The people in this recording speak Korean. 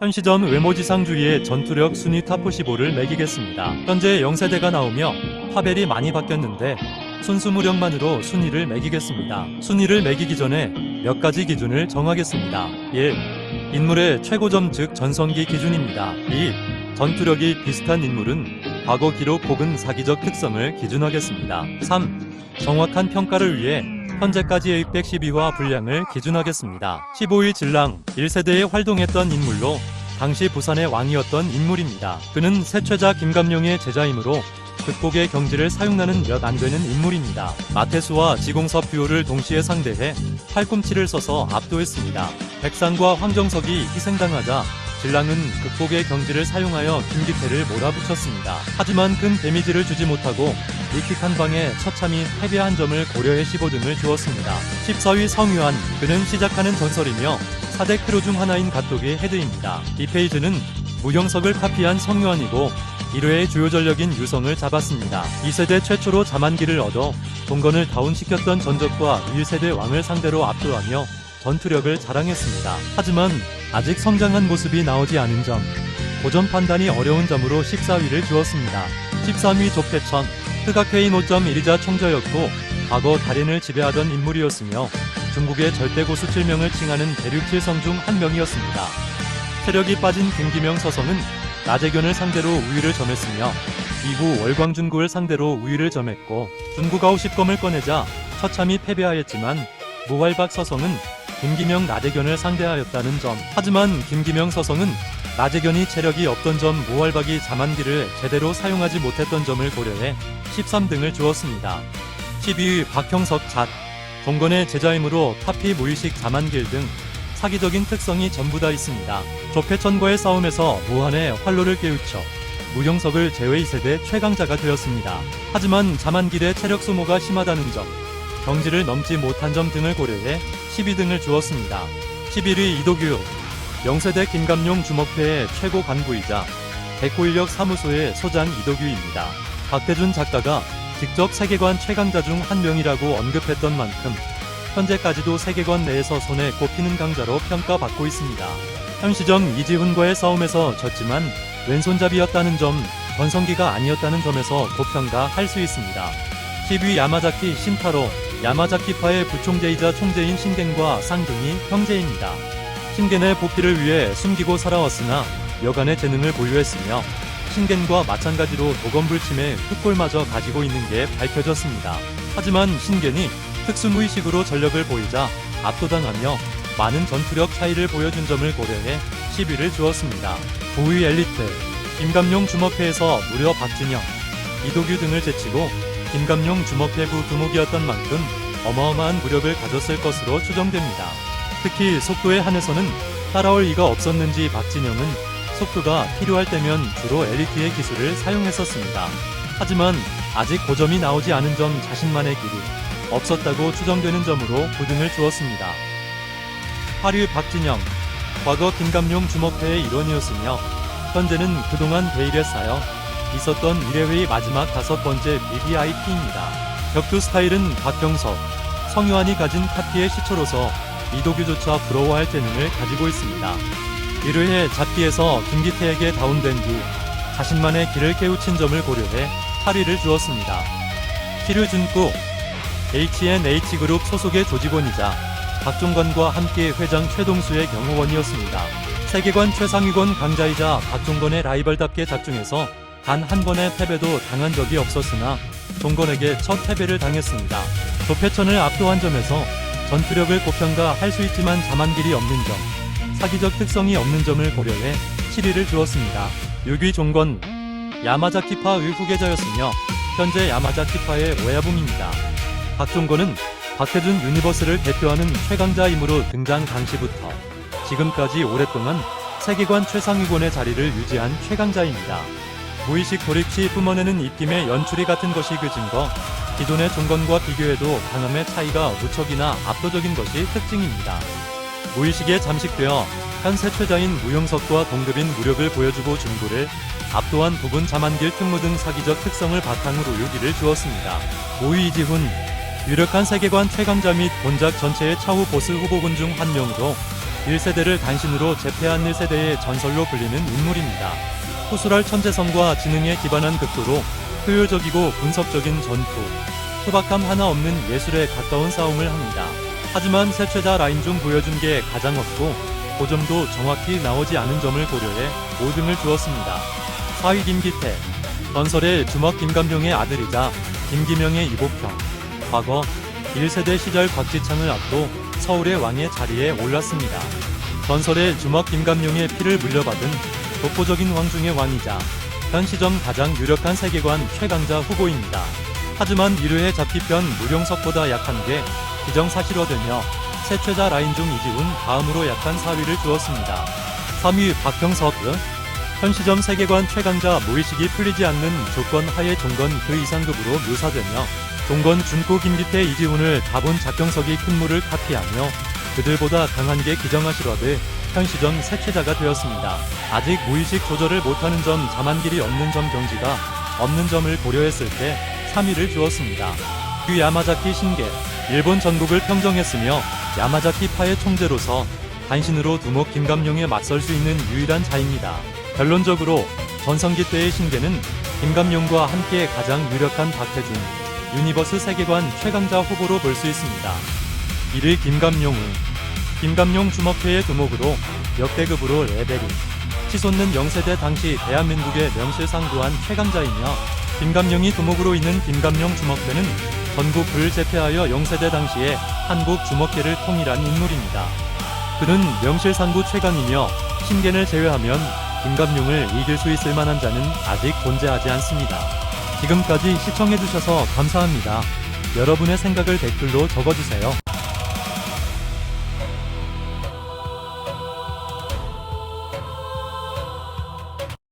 현 시점 외모지상주의의 전투력 순위 탑55를 매기겠습니다. 현재 0세대가 나오며 파벨이 많이 바뀌었는데 순수무력만으로 순위를 매기겠습니다. 순위를 매기기 전에 몇 가지 기준을 정하겠습니다. 1. 인물의 최고점 즉 전성기 기준입니다. 2. 전투력이 비슷한 인물은 과거 기록 혹은 사기적 특성을 기준하겠습니다. 3. 정확한 평가를 위해 현재까지의 112화 분량을 기준하겠습니다. 15일 진랑 1세대에 활동했던 인물로 당시 부산의 왕이었던 인물입니다. 그는 세최자 김감룡의 제자이므로 극복의 경지를 사용하는 몇 안되는 인물입니다. 마태수와 지공섭 듀오를 동시에 상대해 팔꿈치를 써서 압도했습니다. 백상과 황정석이 희생당하자 진랑은 극복의 경지를 사용하여 김기태를 몰아붙였습니다. 하지만 큰 데미지를 주지 못하고 리킥 한 방에 처참히 패배한 점을 고려해 15등을 주었습니다. 14위 성유한, 그는 시작하는 전설이며 4대 크루 중 하나인 갓독의 헤드입니다. 이 페이지는 무경석을 카피한 성유한이고 1회의 주요 전력인 유성을 잡았습니다. 2세대 최초로 자만기를 얻어 동건을 다운시켰던 전적과 1세대 왕을 상대로 압도하며 전투력을 자랑했습니다. 하지만 아직 성장한 모습이 나오지 않은 점, 고점 판단이 어려운 점으로 14위를 주었습니다. 13위 조폐천, 흑악회인 5.1이자 총저였고 과거 달인을 지배하던 인물이었으며 중국의 절대고수 7명을 칭하는 대륙 7성 중 한 명이었습니다. 체력이 빠진 김기명 서성은 나재견을 상대로 우위를 점했으며 이후 월광준구를 상대로 우위를 점했고 준구가 50검을 꺼내자 처참히 패배하였지만 무활박 서성은 김기명 나재견을 상대하였다는 점, 하지만 김기명 서성은 나재견이 체력이 없던 점, 무활박이 자만기를 제대로 사용하지 못했던 점을 고려해 13등을 주었습니다. 12위 박형석 잣, 동건의 제자이므로 카피 무의식 자만길 등 사기적인 특성이 전부 다 있습니다. 조폐천과의 싸움에서 무한의 활로를 깨우쳐 무경석을 제외 2세대 최강자가 되었습니다. 하지만 자만길의 체력 소모가 심하다는 점, 경지를 넘지 못한 점 등을 고려해 12등을 주었습니다. 11위 이도규, 0세대 김감룡 주먹회의 최고 간부이자 백호인력 사무소의 소장 이도규입니다. 박대준 작가가 직접 세계관 최강자 중 한 명이라고 언급했던 만큼 현재까지도 세계관 내에서 손에 꼽히는 강자로 평가받고 있습니다. 현 시점 이지훈과의 싸움에서 졌지만 왼손잡이였다는 점, 전성기가 아니었다는 점에서 고평가할 수 있습니다. 10위 야마자키 신타로, 야마자키파의 부총재이자 총재인 신겐과 쌍둥이 형제입니다. 신겐의 복귀를 위해 숨기고 살아왔으나 여간의 재능을 보유했으며 신겐과 마찬가지로 도검불침의 흑골마저 가지고 있는 게 밝혀졌습니다. 하지만 신겐이 특수무의식으로 전력을 보이자 압도당하며 많은 전투력 차이를 보여준 점을 고려해 10위를 주었습니다. 9위 엘리트, 김감룡 주먹회에서 무려 박진영, 이도규 등을 제치고 김감룡 주먹회부 두목이었던 만큼 어마어마한 무력을 가졌을 것으로 추정됩니다. 특히 속도에 한해서는 따라올 이가 없었는지 박진영은 속도가 필요할 때면 주로 엘리트의 기술을 사용했었습니다. 하지만 아직 고점이 나오지 않은 점 자신만의 길이 없었다고 추정되는 점으로 9등을 주었습니다. 8위 박진영, 과거 김감룡 주먹회의 일원이었으며 현재는 그동안 베일에 쌓여 있었던 1회의 마지막 5번째 BBIP입니다. 격투 스타일은 박경석, 성유한이 가진 카피의 시초로서 이도규조차 부러워할 재능을 가지고 있습니다. 1회의 잡기에서 김기태에게 다운된 뒤 자신만의 길을 깨우친 점을 고려해 8위를 주었습니다. 키류준구, HNH그룹 소속의 조직원이자 박종건과 함께 회장 최동수의 경호원이었습니다. 세계관 최상위권 강자이자 박종건의 라이벌답게 작중해서 단 한 번의 패배도 당한 적이 없었으나 종건에게 첫 패배를 당했습니다. 조폐천을 압도한 점에서 전투력을 고평가할 수 있지만 자만길이 없는 점, 사기적 특성이 없는 점을 고려해 7위를 주었습니다. 6위 종건, 야마자키파의 후계자였으며 현재 야마자키파의 오야붕입니다. 박종건은 박태준 유니버스를 대표하는 최강자이므로 등장 당시부터 지금까지 오랫동안 세계관 최상위권의 자리를 유지한 최강자입니다. 무의식 돌입 시 뿜어내는 입김의 연출이 같은 것이 그 증거, 기존의 종건과 비교해도 강함의 차이가 무척이나 압도적인 것이 특징입니다. 무의식에 잠식되어 현 세최자인 무용석과 동급인 무력을 보여주고 준구를 압도한 부분 자만길 특무 등 사기적 특성을 바탕으로 6위를 주었습니다. 5위 이지훈, 유력한 세계관 최강자 및 본작 전체의 차후 보스 후보군 중 한 명으로 1세대를 단신으로 제패한 1세대의 전설로 불리는 인물입니다. 호술할 천재성과 지능에 기반한 극도로 효율적이고 분석적인 전투, 투박함 하나 없는 예술에 가까운 싸움을 합니다. 하지만 세 최자 라인 중 보여준 게 가장 없고 고점도 정확히 나오지 않은 점을 고려해 5등을 주었습니다. 4위 김기태, 전설의 주먹 김감룡의 아들이자 김기명의 이복형, 과거 1세대 시절 곽지창을 앞도 서울의 왕의 자리에 올랐습니다. 전설의 주먹 김감룡의 피를 물려받은 독보적인 왕 중의 왕이자 현 시점 가장 유력한 세계관 최강자 후보입니다. 하지만 1회의 잡기편 무룡석보다 약한 게 기정사실화되며 세 최자 라인 중 이지훈 다음으로 약한 4위를 주었습니다. 3위 박형석, 현 시점 세계관 최강자 무의식이 풀리지 않는 조건 하에 종건 그 이상급으로 묘사되며 종건 준코 김기태 이지훈을 다본 작경석이 큰 물을 카피하며 그들보다 강한 게 기정사실화돼 현 시점 세 최자가 되었습니다. 아직 무의식 조절을 못하는 점 자만길이 없는 점 경지가 없는 점을 고려했을 때 3위를 주었습니다. 그 야마자키 신계, 일본 전국을 평정했으며 야마자키파의 총재로서 단신으로 두목 김감룡에 맞설 수 있는 유일한 자입니다. 결론적으로 전성기 때의 신계는 김감룡과 함께 가장 유력한 박태준, 유니버스 세계관 최강자 후보로 볼 수 있습니다. 1위 김감룡 주먹회의 두목으로 역대급으로 레벨이 치솟는 0세대 당시 대한민국의 명실상부한 최강자이며 김감룡이 두목으로 있는 김감룡 주먹회는 전국 불제패하여 0세대 당시에 한국 주먹계를 통일한 인물입니다. 그는 명실상부 최강이며 신겐을 제외하면 김감룡을 이길 수 있을 만한 자는 아직 존재하지 않습니다. 지금까지 시청해주셔서 감사합니다. 여러분의 생각을 댓글로 적어주세요.